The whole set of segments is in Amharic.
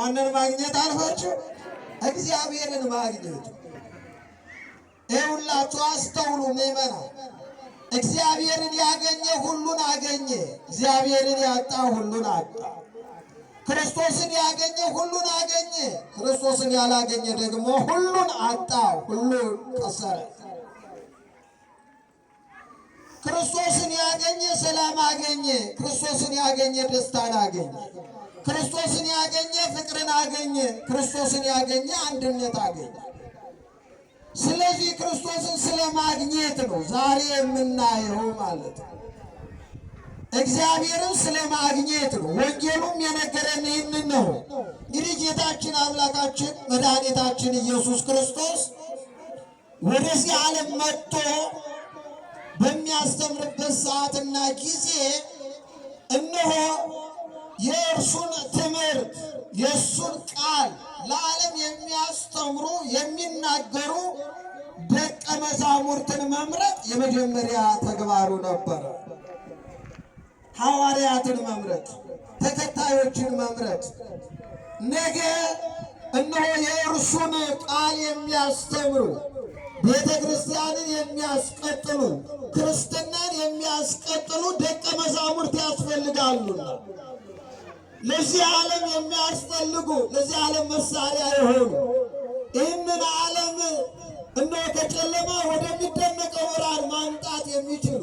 ማንን ማግኘት አልፋችሁ? እግዚአብሔርን ማግኘት። ይኸውላችሁ አስተውሉ ምእመናን፣ እግዚአብሔርን ያገኘ ሁሉን አገኘ፣ እግዚአብሔርን ያጣ ሁሉን አጣ። ክርስቶስን ያገኘ ሁሉን አገኘ፣ ክርስቶስን ያላገኘ ደግሞ ሁሉን አጣ፣ ሁሉን ከሰረ። ክርስቶስን ያገኘ ሰላም አገኘ፣ ክርስቶስን ያገኘ ደስታን አገኘ፣ ክርስቶስን ያገኘ ፍቅርን አገኘ፣ ክርስቶስን ያገኘ አንድነት አገኘ። ስለዚህ ክርስቶስን ስለማግኘት ነው ዛሬ የምናየው ማለት ነው። እግዚአብሔርን ስለማግኘት ነው። ወንጌሉም የነገረን ይህንን ነው። እንግዲህ ጌታችን አምላካችን መድኃኒታችን ኢየሱስ ክርስቶስ ወደዚህ ዓለም መጥቶ በሚያስተምርበት ሰዓትና ጊዜ እነሆ የእርሱን ትምህርት የእሱን ቃል ለዓለም የሚያስተምሩ የሚናገሩ ደቀ መዛሙርትን መምረጥ የመጀመሪያ ተግባሩ ነበረ። ሐዋርያትን መምረጥ፣ ተከታዮችን መምረጥ። ነገ እነሆ የእርሱን ቃል የሚያስተምሩ ቤተ ክርስቲያንን የሚያስቀጥሉ ክርስትናን የሚያስቀጥሉ ደቀ መዛሙርት ያስፈልጋሉና ለዚህ ዓለም የሚያስፈልጉ ለዚህ ዓለም መሳሪያ የሆኑ ይህንን ዓለም እነሆ ከጨለማ ወደሚደነቀው ብርሃን ማምጣት የሚችሉ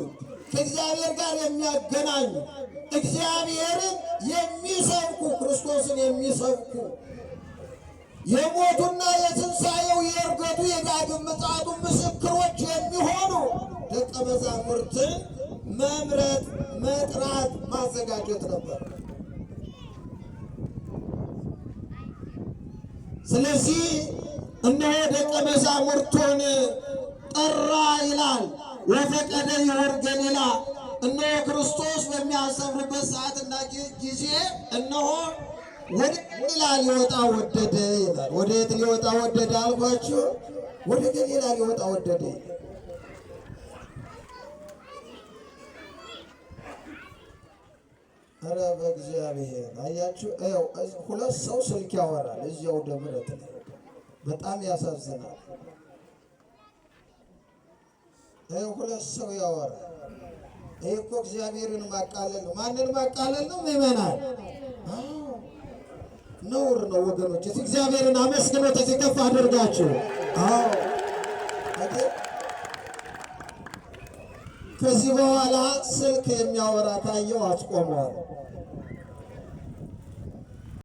ከእግዚአብሔር ጋር የሚያገናኙ እግዚአብሔርን የሚሰብኩ ክርስቶስን የሚሰብኩ የሞቱና የትንሣኤው የእርገቱ የዳግም ምጽአቱ ምስክሮች የሚሆኑ ደቀ መዛሙርትን መምረጥ፣ መጥራት፣ ማዘጋጀት ነበር። ስለዚህ እነሆ ደቀ መዛሙርቱን ጠራ ይላል። ወፈቀደ ይሁር ገሊላ። እነሆ ክርስቶስ በሚያስተምርበት ሰዓትና ጊዜ እነሆ ወደ ገሊላ ሊወጣ ወደደ ይላል። ወደ የት ሊወጣ ወደደ አልኳችሁ? ወደ ገሊላ ሊወጣ ወደደ። ኧረ በእግዚአብሔር አያችሁ፣ ሁለት ሰው ስልክ ያወራል እዚያው ደብረት ላይ። በጣም ያሳዝናል። ሁለት ሰው ያወራል። ይህ እኮ እግዚአብሔርን ማቃለል ነው። ማንን ማቃለል ነው? ምእመናን ነውር ነው ወገኖች። እግዚአብሔርን አመስግኖት እዚህ ከፍ አድርጋችሁ። ከዚህ በኋላ ስልክ የሚያወራ ካየው አስቆመዋል።